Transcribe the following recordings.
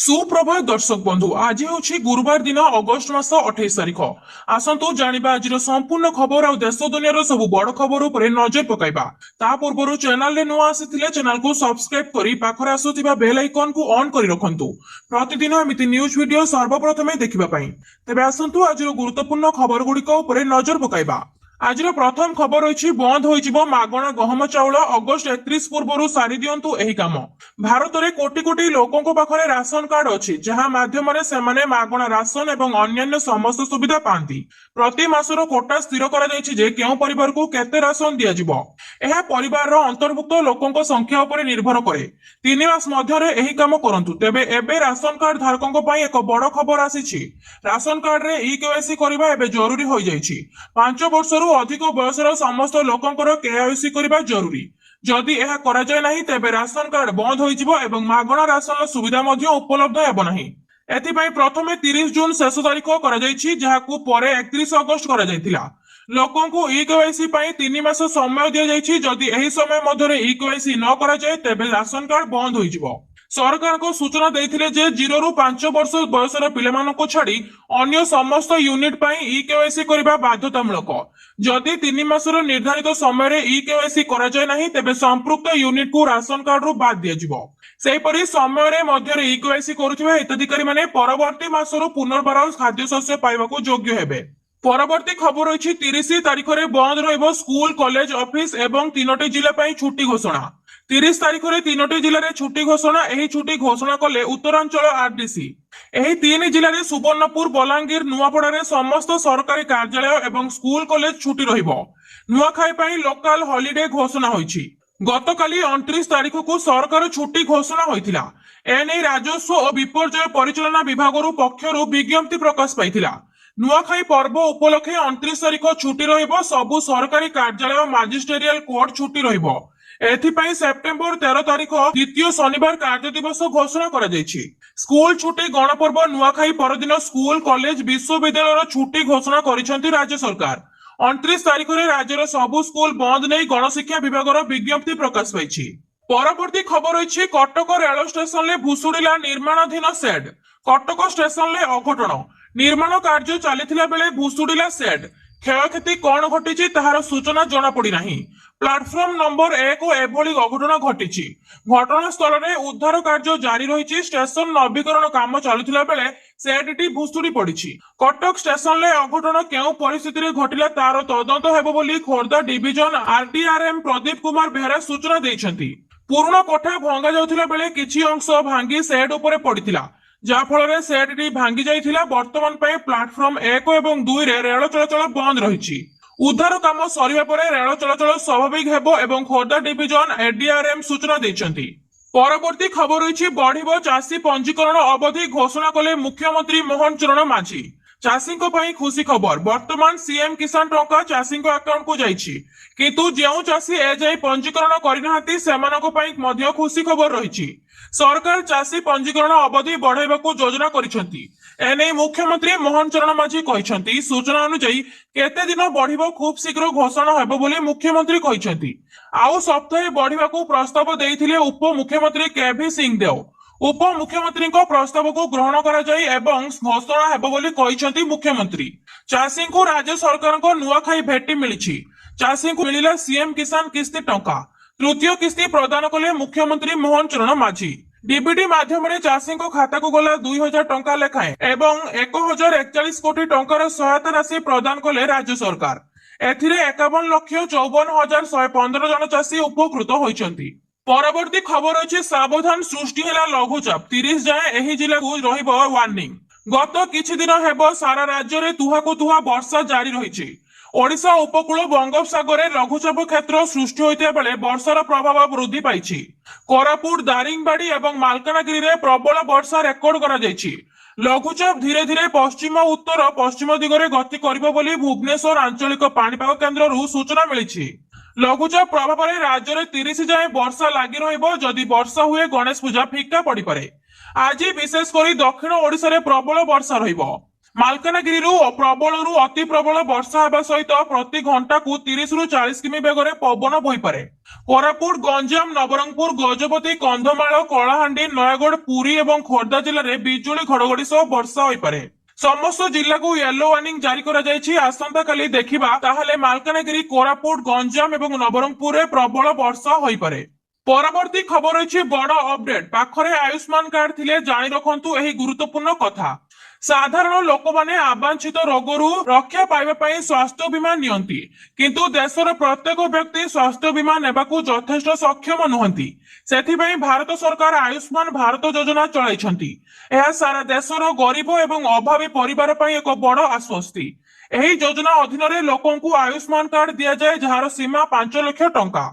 सुप्रभात दर्शक बंधु आज हूँ गुरुवार दिन अगस्ट मास 28 तारिख। आसतु जानिबा आज संपूर्ण खबर और देश दुनिया सब बड़ खबर उपर नजर पकाइबा। ता पूर्व चैनल रे नुआ आसीथिले चैनल को सब्सक्राइब करी पाखरे आसुथिबा बेल आइकन को ऑन करी रखंतु प्रतिदिन एमिति न्यूज वीडियो सर्वप्रथमे देखिबा पई। तेबे आसंतु आज गुरुत्वपूर्ण खबर गुड़िक उपर नजर पकाइबा। आज प्रथम खबर रही बंद हो मागणा गहम चाउल अगस्ट 31 पूर्व सारी दिंतु एही काम। भारत में कोटी कोटी लोकों पाखरे राशन कार्ड अच्छी जहां माध्यम से मागणा राशन एवं अन्य समस्त सुविधा पाती। प्रति मासर कोटा स्थिर कर परिवार को केते राशन दिज्व यह परिवार अंतर्भुक्त लोकों संख्या उपर निर्भर करे। 3 मास मध्य एही काम करंतु। तेबे एबे राशन कार्ड धारकों पई एक बड़ खबर आसीछि। राशन कार्ड रे ई-केवाईसी करबा एबे जरूरी हो जाइछि। 5 वर्षरू अधिक बयसर समस्त लोकंकर केवाईसी करबा जरूरी। जदि यह करा जाय नाही तेबे राशन कार्ड बंद होइजिबो एवं मागणा राशन सुविधा मध्य उपलब्ध हेबो नाही। एथिपाई प्रथमे 30 जून शेष तारिख करा जायछि जहाकू परे 31 अगस्त करा जायतिला। लोकों को ई-केवाईसी पाई 3 मास समय दिया जायछि। जदि एही समय मध्य ई-केवाईसी न करा जाय तेबे राशन कार्ड बंद होइजिबो। सरकार को सूचना देथिले जे 0 रु 5 वर्ष बयसर पिलामानको छाड़ी अन्य समस्त यूनिट पाई ई-केवाईसी करबा बाध्यतामूलक। जदि 3 मासर निर्धारित समय रे ई-केवाईसी करा जाय नाही तेबे संपृक्त यूनिट को राशन कार्ड रु बाद दिया जिवो। सेहिपरि समय रे मध्य रे ई-केवाईसी करूथिबा हिताधिकारी माने परवर्ती मासर पुनर्बार खाद्य शस्य पाइबाकू योग्य हेबे। परवर्ती खबर रही 30 तारिख रे बंद रहिबो स्कूल कॉलेज ऑफिस एवं 3टी जिला पाई छुट्टी घोषणा। 30 तारिख रे 3टी जिले में छुट्टी घोषणा। एही छुट्टी घोषणा कले उत्तरांचल आरडीसी। एही 3 जिले में सुवर्णपुर बलांगीर नुआपड़ा रे समस्त सरकारी कार्यालय एवं स्कूल कॉलेज छुट्टी रहिबो। नुआखाई पाई लोकल हॉलिडे घोषणा होईछि। गतकाली 29 तारिख को सरकार छुट्टी घोषणा होइथिला। एने राजस्व और विपर्यय परिचालना विभाग पक्षरु विज्ञप्ति प्रकाश पाइथिला। नुआखाई पर्व उपलक्षे 29 तारिख छुट्टी रहिबो। सबु सरकारी कार्यालय और मजिस्ट्रियल कोर्ट छुट्टी रहिबो। एथिपाई सेप्टेम्बर 13 तारिख द्वितीय शनिवार कार्य दिवस घोषणा करा जायछि। स्कूल छुट्टी गणपर्व नुआखाई परदिन स्कूल कॉलेज विश्वविद्यालय छुट्टी घोषणा करिसेंति राज्य सरकार। 29 तारिख रे राज्यर सबु स्कूल बंद नहीं गणशिक्षा विभाग विज्ञप्ति प्रकाश पाइछि। परवर्ती खबर रही कटक रेल स्टेशन में भुशुड़िला निर्माणाधीन सेड। कटक स्टेशन में अघटन निर्माण कार्य चली बेले भुशुड़िला सेड। क्षयक्षति कौन घटी ताहार सूचना जना पड़ी नाही। प्लाटफर्म नंबर 1 एभली अघटन घटी। घटनास्थल में उद्धार कार्य जारी रही। स्टेशन नवीकरण काम चलुथिला बेले सेडटी भुशुड़ी पड़ी। कटक स्टेशन में अघटन केउ परिस्थिति घटिला तार तदंत हेबो बोली खोर्धा डिविजन आरडीआरएम प्रदीप कुमार बेहरा सूचना दैछंती। पुराना कोठा भंगा जाउथिला बेले किछि अंश भांगी सेड उपरे पड़िथिला जाफल सेडटी भांगी जाइथिला। वर्तमान पाई प्लाटफर्म 1 एवं 2 रे रेल चलाचल बंद रही। उद्धार काम सरिबा परे रेल चलाचल स्वाभाविक हेबो एवं खोर्धा डिविजन एडीआरएम सूचना दैछंती। परवर्ती खबर रही बढ़िबो चाषी पंजीकरण अवधि घोषणा कले मुख्यमंत्री मोहन चरण माझी। चाषी खुशी खबर वर्तमान सीएम किसान टंका चाषी अकाउंट को जाइछि। किंतु जेउ चाषी एजाई पंजीकरण करिनाहांती सेमानक पई मध्य खुशी खबर रही। सरकार चाषी पंजीकरण अवधि बढ़ाइबाकू योजना करिसेंती। एने मुख्यमंत्री मोहन चरण माझी कहिसेंती सूचना अनुसार केते दिन बढ़िबो खूब शीघ्र घोषणा हेबो बोली मुख्यमंत्री कहिसेंती। आउ सप्ताहे बढ़िबाकू प्रस्ताव देइथिले उप मुख्यमंत्री केभी सिंह देव। उप मुख्यमंत्री प्रस्ताव को ग्रहण करा जाई एवं घोषणा हेबो बोली कहिसेंती मुख्यमंत्री। चाषी को राज्य सरकार को नुआखाई भेटी मिलिछि। चाषी को मिलिला सीएम किसान किस्ती टंका। तृतीय किस्ती प्रदान कले मुख्यमंत्री मोहन चरण माझी। डीबीटी माध्यम चाषी खाता को गला 2000 टंका लेखाएं एवं 1041 कोटी टंकार सहायता राशि प्रदान कले राज्य सरकार। एथिरे 51,54,115 जन चाषी उपकृत होइछंती। परवर्ती खबर अछि सावधान सृष्टि हेला लघुचाप 30 जाए एही जिला को रहिबो वार्निंग। गत किछि दिन हेबो सारा राज्य रे तुहाको तुहा वर्षा जारी रहिछि। ओडिशा उपकूल बंगोपसागर लघुचाप क्षेत्र सृष्टि होइते बेले वर्षार प्रभाव वृद्धि पाइछि। कोरापुट दारिंगबाड़ी एवं मालकानगिरी रे प्रबल वर्षा रेकर्ड करा जाइछि। लघुचाप धीरे धीरे पश्चिम उत्तर पश्चिम दिगरे गति करिबो बोली भुवनेश्वर आंचलिक पाणीपाग केन्द्र सूचना मिलिछि। लघुचाप प्रभाव में राज्य में 30 जाए वर्षा लगी रहिबो। जदि वर्षा हुए गणेश पूजा फिका पड़ी पारे। आज विशेषकर दक्षिण ओडिशा रे प्रबल वर्षा रहिबो। मालकानगिरी प्रबल रु अति प्रबल वर्षा हेबा सहित प्रति घंटा को 30 रु 40 किमी बेगरे पवन बही पारे। କୋରାପୁଟ ଗଞ୍ଜାମ ନବରଙ୍ଗପୁର ଗଜପତି କନ୍ଧମାଳ କଳାହାଣ୍ଡି ନୟାଗଡ଼ ପୁରୀ ଏବଂ ଖୋର୍ଦ୍ଧା ଜିଲ୍ଲାରେ ବିଜୁଳି ଘଡଘଡି ସହ ବର୍ଷା ହୋଇପାରେ। ସମସ୍ତ ଜିଲ୍ଲାକୁ ୟେଲୋ ୱାର୍ଣ୍ଣିଂ ଜାରି କରାଯାଇଛି। ଆସନ୍ତାକାଲି ଦେଖିବା ତାହେଲେ ମାଲକାନଗିରି କୋରାପୁଟ ଗଞ୍ଜାମ ଏବଂ ନବରଙ୍ଗପୁରରେ ପ୍ରବଳ ବର୍ଷା ହୋଇପାରେ। ପରବର୍ତ୍ତୀ ଖବର ଅଛି ବଡ ଅପଡେଟ। ପାଖରେ ଆୟୁଷ୍ମାନ କାର୍ଡ ଥିଲେ ଜାଣି ରଖନ୍ତୁ ଏହି ଗୁରୁତ୍ୱପୂର୍ଣ୍ଣ କଥା। ସାଧାରଣ ଲୋକମାନେ ଆବାଞ୍ଛିତ ରୋଗରୁ ରକ୍ଷା ପାଇବା ପାଇଁ ସ୍ୱାସ୍ଥ୍ୟ ବୀମା ନିଅନ୍ତି, କିନ୍ତୁ ଦେଶର ପ୍ରତ୍ୟେକ ବ୍ୟକ୍ତି ସ୍ୱାସ୍ଥ୍ୟ ବୀମା ନେବାକୁ ଯଥେଷ୍ଟ ସକ୍ଷମ ନୁହନ୍ତି। ସେଥିପାଇଁ ଭାରତ ସରକାର ଆୟୁଷ୍ମାନ ଭାରତ ଯୋଜନା ଚଳାଇଛନ୍ତି। ଏହା ସାରା ଦେଶର ଗରିବ ଏବଂ ଅଭାବୀ ପରିବାର ପାଇଁ ଏକ ବଡ ଆଶ୍ୱସ୍ତି। ଏହି ଯୋଜନା ଅଧୀନରେ ଲୋକଙ୍କୁ ଆୟୁଷ୍ମାନ କାର୍ଡ ଦିଆଯାଏ, ଯାହାର ସୀମା 5 ଲକ୍ଷ ଟଙ୍କା,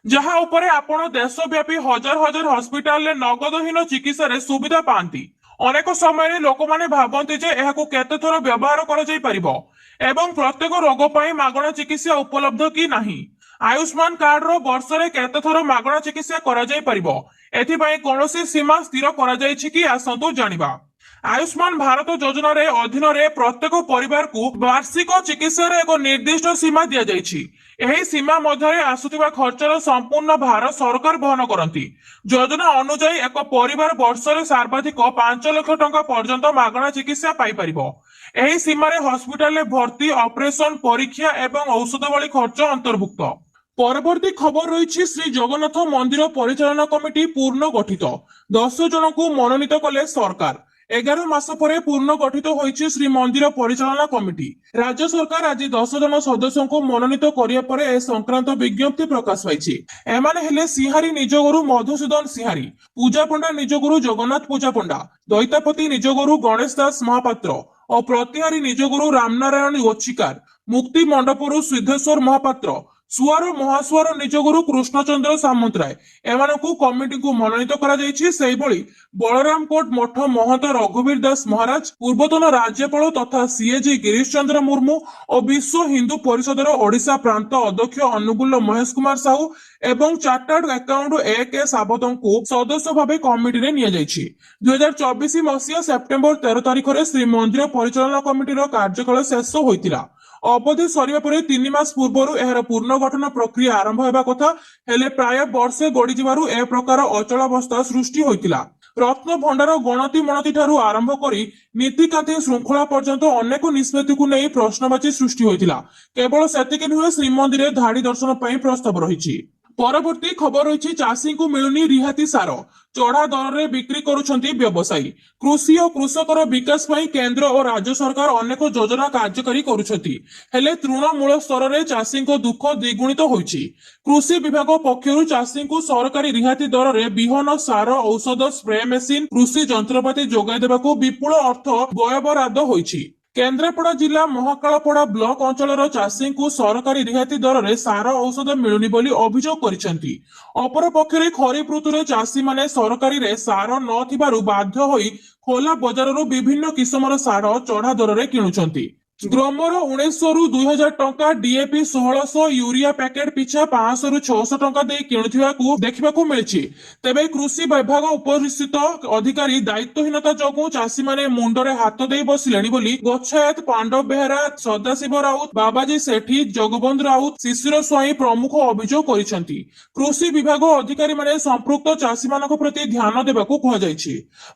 ଯାହା ଉପରେ ଆପଣ ଦେଶବ୍ୟାପୀ ହଜାର ହଜାର ହସ୍ପିଟାଲରେ ନଗଦହୀନ ଚିକିତ୍ସାରେ ସୁବିଧା ପାଆନ୍ତି। ଅନେକ ସମୟରେ ଲୋକମାନେ ଭାବନ୍ତି ଯେ ଏହାକୁ କେତେଥର ବ୍ୟବହାର କରାଯାଇ ପାରିବ ଏବଂ ପ୍ରତ୍ୟେକ ରୋଗ ପାଇଁ ମାଗଣା ଚିକିତ୍ସା ଉପଲବ୍ଧ କି ନାହିଁ। ଆୟୁଷ୍ମାନ କାର୍ଡର ବର୍ଷରେ କେତେଥର ମାଗଣା ଚିକିତ୍ସା କରାଯାଇ ପାରିବ, ଏଥିପାଇଁ କୌଣସି ସୀମା ସ୍ଥିର କରାଯାଇଛି କି? ଆସନ୍ତୁ ଜାଣିବା। ଆୟୁଷ୍ମାନ ଭାରତ ଯୋଜନାରେ ଅଧୀନରେ ପ୍ରତ୍ୟେକ ପରିବାରକୁ ବାର୍ଷିକ ଚିକିତ୍ସାର ଏକ ନିର୍ଦ୍ଦିଷ୍ଟ ସୀମା ଦିଆଯାଇଛି। ଏହି ସୀମା ମଧ୍ୟରେ ଆସୁଥିବା ଖର୍ଚ୍ଚର ସମ୍ପୂର୍ଣ୍ଣ ଭାର ସରକାର ବହନ କରନ୍ତି। ଯୋଜନା ଅନୁଯାୟୀ ଏକ ପରିବାର ବର୍ଷରେ ସର୍ବାଧିକ 5 ଲକ୍ଷ ଟଙ୍କା ପର୍ଯ୍ୟନ୍ତ ମାଗଣା ଚିକିତ୍ସା ପାଇପାରିବ। ଏହି ସୀମାରେ ହସ୍ପିଟାଲରେ ଭର୍ତ୍ତି, ଅପରେସନ, ପରୀକ୍ଷା ଏବଂ ଔଷଧ ଭଳି ଖର୍ଚ୍ଚ ଅନ୍ତର୍ଭୁକ୍ତ। ପରବର୍ତ୍ତୀ ଖବର ରହିଛି ଶ୍ରୀ ଜଗନ୍ନାଥ ମନ୍ଦିର ପରିଚାଳନା କମିଟି ପୂର୍ଣ୍ଣ ଗଠିତ। 10 ଜଣଙ୍କୁ ମନୋନୀତ କଲେ ସରକାର। 11 ମାସ ପରେ ପୂର୍ଣ୍ଣ ଗଠିତ ହୋଇଛି ଶ୍ରୀମନ୍ଦିର ପରିଚାଳନା କମିଟି। ରାଜ୍ୟ ସରକାର ଆଜି 10 ଜଣ ସଦସ୍ୟଙ୍କୁ ମନୋନୀତ କରିବା ପରେ ଏ ସଂକ୍ରାନ୍ତ ବିଜ୍ଞପ୍ତି ପ୍ରକାଶ ପାଇଛି। ଏମାନେ ହେଲେ ସିଂହାରୀ ନିଜଗୁରୁ ମଧୁସୂଦନ ସିଂହାରୀ, ପୂଜା ପଣ୍ଡା ନିଜଗୁରୁ ଜଗନ୍ନାଥ ପୂଜା ପଣ୍ଡା, ଦୈତାପତି ନିଜଗୁରୁ ଗଣେଶ ଦାସ ମହାପାତ୍ର ଓ ପ୍ରତିହାରୀ ନିଜଗୁରୁ ରାମନାରାୟଣ ଗୋଚିକାର, ମୁକ୍ତି ମଣ୍ଡପରୁ ସିଦ୍ଧେଶ୍ୱର ମହାପାତ୍ର, ସୁଆର ମହାସୁଆର ନିଜଗୁରୁ କୃଷ୍ଣଚନ୍ଦ୍ର ସାମନ୍ତରାୟ ଏମାନଙ୍କୁ କମିଟିକୁ ମନୋନୀତ କରାଯାଇଛି। ସେହିଭଳି ବଳରାମକୋଟ ମଠ ମହନ୍ତ ରଘୁବୀର ଦାସ ମହାରାଜ, ପୂର୍ବତନ ରାଜ୍ୟପାଳ ତଥା ସିଏଜି ଗିରିଶ ଚନ୍ଦ୍ର ମୁର୍ମୁ ଓ ବିଶ୍ୱ ହିନ୍ଦୁ ପରିଷଦର ଓଡ଼ିଶା ପ୍ରାନ୍ତ ଅଧ୍ୟକ୍ଷ ଅନୁଗୁଳ ମହେଶ କୁମାର ସାହୁ ଏବଂ ଚାର୍ଟାର୍ଡ ଆକାଉଣ୍ଟ A.K. ସାବତଙ୍କୁ ସଦସ୍ୟ ଭାବେ କମିଟିରେ ନିଆଯାଇଛି। 2024 ସେପ୍ଟେମ୍ବର 13 ତାରିଖରେ ଶ୍ରୀମନ୍ଦିର ପରିଚାଳନା କମିଟିର କାର୍ଯ୍ୟକାଳ ଶେଷ ହୋଇଥିଲା। ଅବଧି ସରିବା ପରେ 3 ମାସ ପୂର୍ବରୁ ଏହାର ପୁନର୍ଗଠନ ପ୍ରକ୍ରିୟା ଆରମ୍ଭ ହେବା କଥା, ହେଲେ ପ୍ରାୟ ବର୍ଷେ ଗଡ଼ିଯିବାରୁ ଏ ପ୍ରକାର ଅଚଳାବସ୍ଥା ସୃଷ୍ଟି ହୋଇଥିଲା। ରତ୍ନ ଭଣ୍ଡାର ଗଣତି ମଣତି ଠାରୁ ଆରମ୍ଭ କରି ନୀତିକାନ୍ତି ଶୃଙ୍ଖଳା ପର୍ଯ୍ୟନ୍ତ ଅନେକ ନିଷ୍ପତ୍ତିକୁ ନେଇ ପ୍ରଶ୍ନବାଚୀ ସୃଷ୍ଟି ହୋଇଥିଲା। କେବଳ ସେତିକି ନୁହେଁ, ଶ୍ରୀମନ୍ଦିରରେ ଧାଡି ଦର୍ଶନ ପାଇଁ ପ୍ରସ୍ତାବ ରହିଛି। ପରବର୍ତ୍ତୀ ଖବର ରହିଛି ଚାଷୀଙ୍କୁ ମିଳୁନି ରିହାତି ସାର, ଚଢା ଦରରେ ବିକ୍ରି କରୁଛନ୍ତି ବ୍ୟବସାୟୀ। କୃଷି ଓ କୃଷକର ବିକାଶ ପାଇଁ କେନ୍ଦ୍ର ଓ ରାଜ୍ୟ ସରକାର ଅନେକ ଯୋଜନା କାର୍ଯ୍ୟକାରୀ କରୁଛନ୍ତି, ହେଲେ ତୃଣମୂଳ ସ୍ତରରେ ଚାଷୀଙ୍କ ଦୁଃଖ ଦ୍ୱିଗୁଣିତ ହୋଇଛି। କୃଷି ବିଭାଗ ପକ୍ଷରୁ ଚାଷୀଙ୍କୁ ସରକାରୀ ରିହାତି ଦରରେ ବିହନ, ସାର, ଔଷଧ, ସ୍ପ୍ରେ ମେସିନ, କୃଷି ଯନ୍ତ୍ରପାତି ଯୋଗାଇ ଦେବାକୁ ବିପୁଳ ଅର୍ଥ ବ୍ୟୟବରାଦ ହୋଇଛି। କେନ୍ଦ୍ରାପଡ଼ା ଜିଲ୍ଲା ମହାକାଳପଡ଼ା ବ୍ଲକ ଅଞ୍ଚଳର ଚାଷୀଙ୍କୁ ସରକାରୀ ରିହାତି ଦରରେ ସାର ଔଷଧ ମିଳୁନି ବୋଲି ଅଭିଯୋଗ କରିଛନ୍ତି। ଅପରପକ୍ଷରେ ଖରିଫ ଋତୁରେ ଚାଷୀମାନେ ସରକାରୀରେ ସାର ନଥିବାରୁ ବାଧ୍ୟ ହୋଇ ଖୋଲା ବଜାରରୁ ବିଭିନ୍ନ କିସମର ସାର ଚଢା ଦରରେ କିଣୁଛନ୍ତି। ଗ୍ରୋମର 1900ରୁ 2000 ଟଙ୍କା, ଡିଏପି 1600, ୟୁରିଆ ପ୍ୟାକେଟ ପିଛା 500ରୁ 600 ଟଙ୍କା ଦେଇ କିଣୁଥିବାକୁ ଦେଖିବାକୁ ମିଳିଛି। ତେବେ କୃଷି ବିଭାଗ ଉପରିସ୍ଥିତ ଅଧିକାରୀ ଦାୟିତ୍ୱହୀନତା ଯୋଗୁଁ ଚାଷୀମାନେ ମୁଣ୍ଡରେ ହାତ ଦେଇ ବସିଲେଣି ବୋଲି ଗୋଚ୍ଛାୟତ ପାଣ୍ଡବ ବେହେରା, ସଦାଶିବ ରାଉତ, ବାବାଜୀ ସେଠୀ, ଜଗବନ୍ଧୁ ରାଉତ, ଶିଶିର ସ୍ୱାଇଁ ପ୍ରମୁଖ ଅଭିଯୋଗ କରିଛନ୍ତି। କୃଷି ବିଭାଗ ଅଧିକାରୀମାନେ ସମ୍ପୃକ୍ତ ଚାଷୀମାନଙ୍କ ପ୍ରତି ଧ୍ୟାନ ଦେବାକୁ କୁହାଯାଇଛି।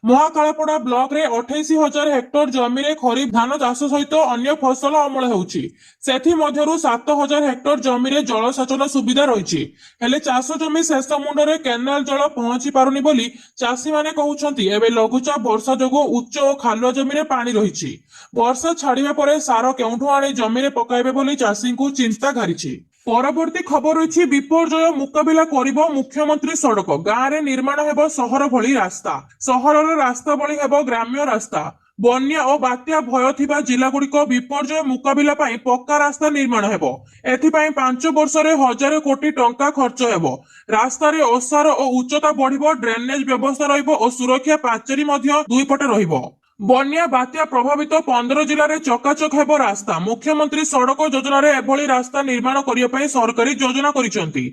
ମହାକାଳପଡ଼ା ବ୍ଲକରେ 28,000 ହେକ୍ଟର ଜମିରେ ଖରିଫ ଧାନ ଚାଷ ସହିତ ଅନ୍ୟ ଫସଲ ଅମଳ ହେଉଛି। ସେଥିମଧ୍ୟରୁ 7,000 ହେକ୍ଟର ଜମିରେ ଜଳସେଚନ ସୁବିଧା ରହିଛି, ହେଲେ ଚାଷ ଜମି ଶେଷ ମୁଣ୍ଡରେ କେନାଲ ଜଳ ପହଞ୍ଚି ପାରୁନି ବୋଲି ଚାଷୀମାନେ କହୁଛନ୍ତି। ଏବେ ଲଘୁଚାପ ବର୍ଷା ଯୋଗୁଁ ଉଚ୍ଚ ଓ ଖାଲୁଆ ଜମିରେ ପାଣି ରହିଛି। ବର୍ଷା ଛାଡିବା ପରେ ସାର କେଉଁଠୁ ଆଣି ଜମିରେ ପକାଇବେ ବୋଲି ଚାଷୀଙ୍କୁ ଚିନ୍ତା ଘାରିଛି। ପରବର୍ତ୍ତୀ ଖବର ରହିଛି ବିପର୍ଯ୍ୟୟ ମୁକାବିଲା କରିବ ମୁଖ୍ୟମନ୍ତ୍ରୀ ସଡକ, ଗାଁରେ ନିର୍ମାଣ ହେବ ସହର ଭଳି ରାସ୍ତା, ସହରର ରାସ୍ତା ଭଳି ହେବ ଗ୍ରାମ୍ୟ ରାସ୍ତା। ବନ୍ୟା ଓ ବାତ୍ୟା ଭୟ ଥିବା ଜିଲ୍ଲାଗୁଡିକ ବିପର୍ଯ୍ୟୟ ମୁକାବିଲା ପାଇଁ ପକ୍କା ରାସ୍ତା ନିର୍ମାଣ ହେବ। ଏଥିପାଇଁ 5 ବର୍ଷରେ 1,000 କୋଟି ଟଙ୍କା ଖର୍ଚ୍ଚ ହେବ। ରାସ୍ତାରେ ଓସାର ଓ ଉଚ୍ଚତା ବଢିବ, ଡ୍ରେନେଜ ବ୍ୟବସ୍ଥା ରହିବ ଓ ସୁରକ୍ଷା ପାଚେରୀ ମଧ୍ୟ ଦୁଇପଟେ ରହିବ। ବନ୍ୟା ବାତ୍ୟା ପ୍ରଭାବିତ 15 ଜିଲ୍ଲାରେ ଚକାଚକ ହେବ ରାସ୍ତା। ମୁଖ୍ୟମନ୍ତ୍ରୀ ସଡକ ଯୋଜନାରେ ଏଭଳି ରାସ୍ତା ନିର୍ମାଣ କରିବା ପାଇଁ ସରକାରୀ ଯୋଜନା କରିଛନ୍ତି।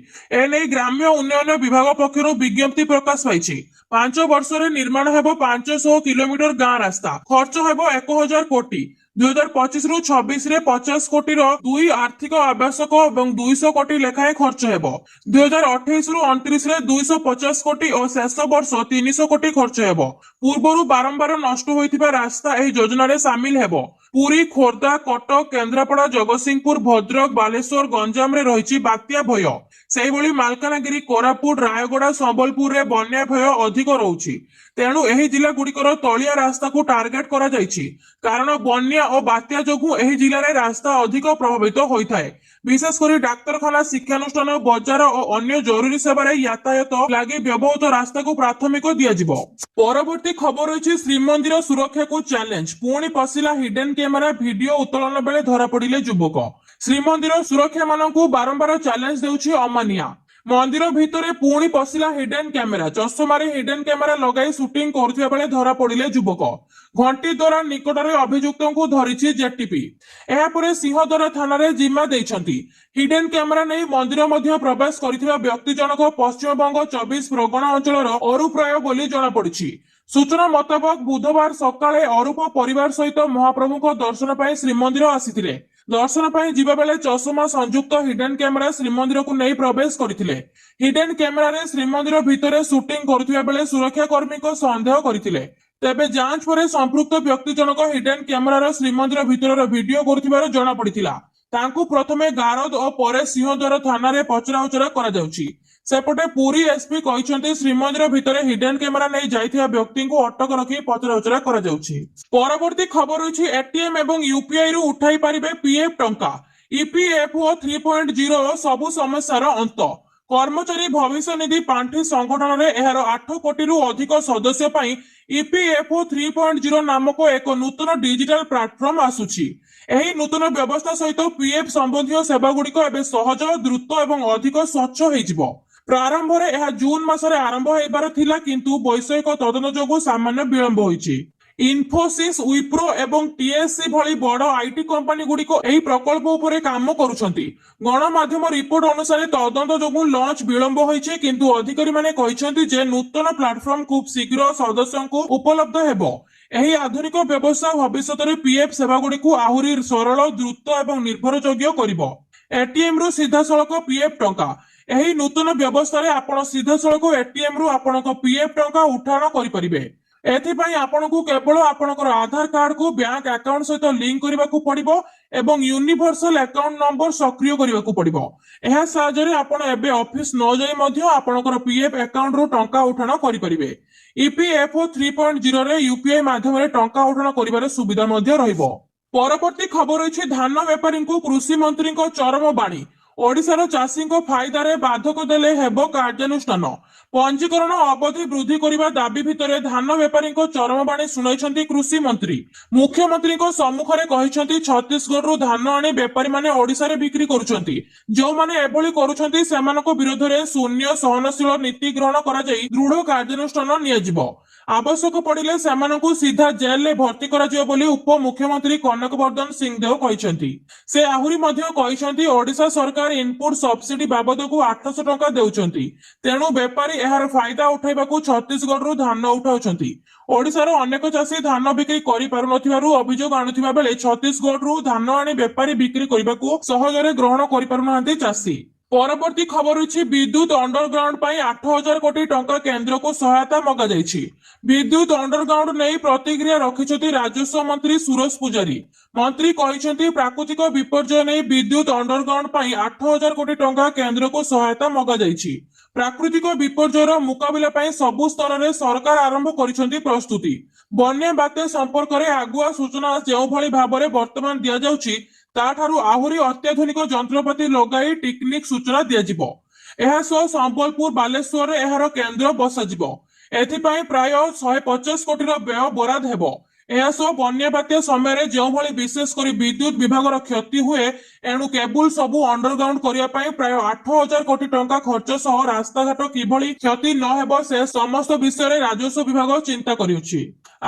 ଏନେଇ ଗ୍ରାମ୍ୟ ଉନ୍ନୟନ ବିଭାଗ ପକ୍ଷରୁ ବିଜ୍ଞପ୍ତି ପ୍ରକାଶ ପାଇଛି। 5 ବର୍ଷରେ ନିର୍ମାଣ ହେବ 500 କିଲୋମିଟର ଗାଁ ରାସ୍ତା, ଖର୍ଚ୍ଚ ହେବ 1,000 କୋଟି। 2025 ରୁ 26 ରେ 50 କୋଟିର 2 ଆର୍ଥିକ ଆବଶ୍ୟକ ଏବଂ 200 କୋଟି ଲେଖାଏଁ ଖର୍ଚ୍ଚ ହେବ। 2028 ରୁ 29 ରେ 250 କୋଟି ଓ ଶେଷ ବର୍ଷ 300 କୋଟି ଖର୍ଚ୍ଚ ହେବ। ପୂର୍ବରୁ ବାରମ୍ବାର ନଷ୍ଟ ହୋଇଥିବା ରାସ୍ତା ଏହି ଯୋଜନାରେ ସାମିଲ ହେବ। ପୁରୀ, ଖୋର୍ଦ୍ଧା, କଟକ, କେନ୍ଦ୍ରାପଡ଼ା, ଜଗତସିଂହପୁର, ଭଦ୍ରକ, ବାଲେଶ୍ୱର, ଗଞ୍ଜାମରେ ରହିଛି ବାତ୍ୟା ଭୟ। ସେହିଭଳି ମାଲକାନଗିରି, କୋରାପୁଟ, ରାୟଗଡା, ସମ୍ବଲପୁରରେ ବନ୍ୟା ଭୟ ଅଧିକ ରହୁଛି। ତେଣୁ ଏହି ଜିଲ୍ଲା ଗୁଡିକର ତଳିଆ ରାସ୍ତାକୁ ଟାର୍ଗେଟ କରାଯାଇଛି। କାରଣ ବନ୍ୟା ଓ ବାତ୍ୟା ଯୋଗୁଁ ଏହି ଜିଲ୍ଲାରେ ରାସ୍ତା ଅଧିକ ପ୍ରଭାବିତ ହୋଇଥାଏ। ବିଶେଷ କରି ଡାକ୍ତରଖାନା, ଶିକ୍ଷାନୁଷ୍ଠାନ, ବଜାର ଓ ଅନ୍ୟ ଜରୁରୀ ସେବାରେ ଯାତାୟାତ ଲାଗି ବ୍ୟବହୃତ ରାସ୍ତାକୁ ପ୍ରାଥମିକ ଦିଆଯିବ। ପରବର୍ତ୍ତୀ ଖବର ରହିଛି ଶ୍ରୀମନ୍ଦିର ସୁରକ୍ଷାକୁ ଚ୍ୟାଲେଞ୍ଜ, ପୁଣି ପଶିଲା ହିଡେନ କ୍ୟାମେରା, ଭିଡିଓ ଉତ୍ତୋଳନ ବେଳେ ଧରାପଡିଲେ ଯୁବକ। ଶ୍ରୀମନ୍ଦିର ସୁରକ୍ଷା ମାନଙ୍କୁ ବାରମ୍ବାର ଚ୍ୟାଲେଞ୍ଜ ଦେଉଛି ଅମାନିଆ। ମନ୍ଦିର ଭିତରେ ପୁଣି ପଶିଲା ହିଡେନ କ୍ୟାମେରା। ଚଷମାରେ ହିଡେନ କ୍ୟାମେରା ଲଗାଇ ସୁଟିଂ କରୁଥିବା ବେଳେ ଧରା ପଡିଲେ ଯୁବକ। ଘଣ୍ଟି ଦ୍ୱାରା ନିକଟରେ ଅଭିଯୁକ୍ତଙ୍କୁ ଧରିଛି ଜେଟିପି। ଏହାପରେ ସିଂହଦ୍ୱାର ଥାନାରେ ଜିମା ଦେଇଛନ୍ତି। ହିଡେନ କ୍ୟାମେରା ନେଇ ମନ୍ଦିର ମଧ୍ୟ ପ୍ରବେଶ କରିଥିବା ବ୍ୟକ୍ତି ଜଣକ ପଶ୍ଚିମବଙ୍ଗ 24 ପ୍ରଗଣା ଅଞ୍ଚଳର ଅରୁପ୍ରାୟ ବୋଲି ଜଣାପଡିଛି। ସୂଚନା ମୁତାବକ ବୁଧବାର ସକାଳେ ଅରୁପ ପରିବାର ସହିତ ମହାପ୍ରଭୁଙ୍କ ଦର୍ଶନ ପାଇଁ ଶ୍ରୀମନ୍ଦିର ଆସିଥିଲେ। ଦର୍ଶନ ପାଇଁ ଯିବା ବେଳେ ଚଷମା ସଂଯୁକ୍ତ ହିଡେନ କ୍ୟାମେରା ଶ୍ରୀମନ୍ଦିରକୁ ନେଇ ପ୍ରବେଶ କରିଥିଲେ। ହିଡେନ କ୍ୟାମେରାରେ ଶ୍ରୀମନ୍ଦିର ଭିତରେ ସୁଟିଂ କରୁଥିବା ବେଳେ ସୁରକ୍ଷା କର୍ମୀଙ୍କ ସନ୍ଦେହ କରିଥିଲେ। ତେବେ ଯାଞ୍ଚ ପରେ ସମ୍ପୃକ୍ତ ବ୍ୟକ୍ତି ଜଣକ ହିଡେନ କ୍ୟାମେରାର ଶ୍ରୀମନ୍ଦିର ଭିତରର ଭିଡିଓ କରୁଥିବାର ଜଣାପଡିଥିଲା। ତାଙ୍କୁ ପ୍ରଥମେ ଗାରଦ ଓ ପରେ ସିଂହଦ୍ୱାର ଥାନାରେ ପଚରାଉଚରା କରାଯାଉଛି। ସେପଟେ ପୁରୀ ଏସପି କହିଛନ୍ତି ଶ୍ରୀମନ୍ଦିର ଭିତରେ ହିଡେନ କ୍ୟାମେରା ନେଇ ଯାଇଥିବା ବ୍ୟକ୍ତିଙ୍କୁ ଅଟକ ରଖି ପଚରାଉଚରା କରାଯାଉଛି। ପରବର୍ତ୍ତୀ ଖବର ରହିଛି ଏଟିଏମ୍ ଏବଂ ୟୁପିଆଇ ରୁ ଉଠାଇ ପାରିବେ ପିଏଫ ଟଙ୍କା। ଇପିଏଫଓ 3.0 ସବୁ ସମସ୍ୟାର ଅନ୍ତ। କର୍ମଚାରୀ ଭବିଷ୍ୟ ନିଧି ପାଣ୍ଠି ସଂଗଠନରେ ଏହାର 8 କୋଟିରୁ ଅଧିକ ସଦସ୍ୟ ପାଇଁ ଇପିଏଫଓ 3.0 ନାମକ ଏକ ନୂତନ ଡିଜିଟାଲ ପ୍ଲାଟଫର୍ମ ଆସୁଛି। ଏହି ନୂତନ ବ୍ୟବସ୍ଥା ସହିତ ପିଏଫ ସମ୍ବନ୍ଧୀୟ ସେବାଗୁଡିକ ଏବେ ସହଜ, ଦ୍ରୁତ ଏବଂ ଅଧିକ ସ୍ୱଚ୍ଛ ହୋଇଯିବ। ପ୍ରାରମ୍ଭରେ ଏହା ଜୁନ ମାସରେ ଆରମ୍ଭ ହେବାର ଥିଲା, କିନ୍ତୁ ବୈଷୟିକ ତଦନ୍ତ ଯୋଗୁଁ ସାମାନ୍ୟ ବିଳମ୍ବ ହୋଇଛି। ଇନଫୋସିସ, ୱିପ୍ରୋ ଏବଂ ଟିଏସସି ଭଳି ବଡ ଆଇଟି କମ୍ପାନୀ ଗୁଡିକ ଏହି ପ୍ରକଳ୍ପ ଉପରେ କାମ କରୁଛନ୍ତି। ଗଣମାଧ୍ୟମ ରିପୋର୍ଟ ଅନୁସାରେ ତଦନ୍ତ ଯୋଗୁଁ ଲଞ୍ଚ ବିଳମ୍ବ ହୋଇଛି, କିନ୍ତୁ ଅଧିକାରୀମାନେ କହିଛନ୍ତି ଯେ ନୂତନ ପ୍ଲାଟଫର୍ମ ଖୁବ୍ ଶୀଘ୍ର ସଦସ୍ୟଙ୍କୁ ଉପଲବ୍ଧ ହେବ। ଏହି ଆଧୁନିକ ବ୍ୟବସ୍ଥା ଭବିଷ୍ୟତରେ ପିଏଫ ସେବାଗୁଡିକୁ ଆହୁରି ସରଳ, ଦ୍ରୁତ ଏବଂ ନିର୍ଭରଯୋଗ୍ୟ କରିବ। ଏଟିଏମ୍ ରୁ ସିଧାସଳଖ ପିଏଫ ଟଙ୍କା। ଏହି ନୂତନ ବ୍ୟବସ୍ଥାରେ ଆପଣ ସିଧାସଳଖ ଏଟିଏମ୍ ରୁ ଆପଣଙ୍କ ପିଏଫ ଟଙ୍କା ଉଠାଣ କରିପାରିବେ। ଏଥିପାଇଁ ଆପଣଙ୍କୁ କେବଳ ଆପଣଙ୍କର ଆଧାର କାର୍ଡକୁ ବ୍ୟାଙ୍କ ଆକାଉଣ୍ଟ ସହିତ ଲିଙ୍କ କରିବାକୁ ପଡିବ ଏବଂ ୟୁନିଭର୍ସାଲ ଆକାଉଣ୍ଟ ନମ୍ବର ସକ୍ରିୟ କରିବାକୁ ପଡିବ। ଏହା ସାହାଯ୍ୟରେ ଆପଣ ଏବେ ଅଫିସ ନ ଯାଇ ମଧ୍ୟ ଆପଣଙ୍କର ପିଏଫ ଆକାଉଣ୍ଟରୁ ଟଙ୍କା ଉଠାଣ କରିପାରିବେ। ଇପିଏଫଓ 3.0 ରେ ୟୁପିଆଇ ମାଧ୍ୟମରେ ଟଙ୍କା ଉଠାଣ କରିବାର ସୁବିଧା ମଧ୍ୟ ରହିବ। ପରବର୍ତ୍ତୀ ଖବର ରହିଛି ଧାନ ବେପାରୀଙ୍କୁ କୃଷି ମନ୍ତ୍ରୀଙ୍କ ଚରମ ବାଣୀ। ଓଡ଼ିଶାର ଚାଷୀଙ୍କ ଫାଇଦାରେ ବାଧକ ଦେଲେ ହେବ କାର୍ଯ୍ୟାନୁଷ୍ଠାନ। ପଞ୍ଜୀକରଣ ଅବଧି ବୃଦ୍ଧି କରିବା ଦାବି ଭିତରେ ଧାନ ବେପାରୀଙ୍କ ଚରମ ବାଣୀ ଶୁଣାଇଛନ୍ତି କୃଷି ମନ୍ତ୍ରୀ। ମୁଖ୍ୟମନ୍ତ୍ରୀଙ୍କ ସମ୍ମୁଖରେ କହିଛନ୍ତି ଛତିଶଗଡ଼ରୁ ଧାନ ଆଣି ବେପାରୀମାନେ ଓଡ଼ିଶାରେ ବିକ୍ରି କରୁଛନ୍ତି। ଯେଉଁମାନେ ଏଭଳି କରୁଛନ୍ତି ସେମାନଙ୍କ ବିରୋଧରେ ଶୂନ୍ୟ ସହନଶୀଳ ନୀତି ଗ୍ରହଣ କରାଯାଇ ଦୃଢ କାର୍ଯ୍ୟାନୁଷ୍ଠାନ ନିଆଯିବ। ଆବଶ୍ୟକ ପଡ଼ିଲେ ସେମାନଙ୍କୁ ସିଧା ଜେଲରେ ଭର୍ତ୍ତି କରାଯିବ ବୋଲି ଉପମୁଖ୍ୟମନ୍ତ୍ରୀ କନକ ବର୍ଦ୍ଧନ ସିଂହଦେଓ କହିଛନ୍ତି। ସେ ଆହୁରି ମଧ୍ୟ କହିଛନ୍ତି ଓଡ଼ିଶା ସରକାର ଇନପୁଟ ସବସିଡି ବାବଦକୁ 800 ଟଙ୍କା ଦେଉଛନ୍ତି। ତେଣୁ ବେପାରୀ ଏହାର ଫାଇଦା ଉଠାଇବାକୁ ଛତିଶଗଡ଼ରୁ ଧାନ ଉଠାଉଛନ୍ତି। ଓଡ଼ିଶାର ଅନେକ ଚାଷୀ ଧାନ ବିକ୍ରି କରିପାରୁନଥିବାରୁ ଅଭିଯୋଗ ଆଣୁଥିବା ବେଳେ ଛତିଶଗଡ଼ରୁ ଧାନ ଆଣି ବେପାରୀ ବିକ୍ରି କରିବାକୁ ସହଜରେ ଗ୍ରହଣ କରିପାରୁନାହାନ୍ତି ଚାଷୀ। ପରବର୍ତ୍ତୀ ଖବର ରହିଛି ବିଦ୍ୟୁତ ଅଣ୍ଡରଗ୍ରାଉଣ୍ଡ ପାଇଁ 8,000 କୋଟି ଟଙ୍କା କେନ୍ଦ୍ରକୁ ସହାୟତା ମଗାଯାଇଛି। ବିଦ୍ୟୁତ ଅଣ୍ଡରଗ୍ରାଉଣ୍ଡ ନେଇ ପ୍ରତିକ୍ରିୟା ରଖିଛନ୍ତି ରାଜସ୍ୱ ମନ୍ତ୍ରୀ ସୁରେଶ ପୂଜାରୀ। ମନ୍ତ୍ରୀ କହିଛନ୍ତି ପ୍ରାକୃତିକ ବିପର୍ଯ୍ୟୟ ନେଇ ବିଦ୍ୟୁତ ଅଣ୍ଡରଗ୍ରାଉଣ୍ଡ ପାଇଁ 8,000 କୋଟି ଟଙ୍କା କେନ୍ଦ୍ରକୁ ସହାୟତା ମଗାଯାଇଛି। ପ୍ରାକୃତିକ ବିପର୍ଯ୍ୟୟର ମୁକାବିଲା ପାଇଁ ସବୁ ସ୍ତରରେ ସରକାର ଆରମ୍ଭ କରିଛନ୍ତି ପ୍ରସ୍ତୁତି। ବନ୍ୟା ବାତ୍ୟା ସମ୍ପର୍କରେ ଆଗୁଆ ସୂଚନା ଯେଉଁଭଳି ଭାବରେ ବର୍ତ୍ତମାନ ଦିଆଯାଉଛି ତାଠାରୁ ଆହୁରି ଅତ୍ୟାଧୁନିକ ଯନ୍ତ୍ରପାତି ଲଗାଇ ଟିକନିକ ସୂଚନା ଦିଆଯିବ। ଏହା ସହ ସମ୍ବଲପୁର, ବାଲେଶ୍ୱରରେ ଏହାର କେନ୍ଦ୍ର ବସାଯିବ। ଏଥିପାଇଁ ପ୍ରାୟ 150 କୋଟିର ବ୍ୟୟ ବରାଦ ହେବ। ଏହା ସହ ବନ୍ୟା ବାତ୍ୟା ସମୟରେ ଯେଉଁଭଳି ବିଶେଷ କରି ବିଦ୍ୟୁତ ବିଭାଗର କ୍ଷତି ହୁଏ, ଏଣୁ କେବୁଲ ସବୁ ଅଣ୍ଡରଗ୍ରାଉଣ୍ଡ କରିବା ପାଇଁ ପ୍ରାୟ 8,000 କୋଟି ଟଙ୍କା ଖର୍ଚ୍ଚ ସହ ରାସ୍ତାଘାଟ କିଭଳି କ୍ଷତି ନ ହେବ ସେ ସମସ୍ତ ବିଷୟରେ ରାଜସ୍ୱ ବିଭାଗ ଚିନ୍ତା କରିଛି।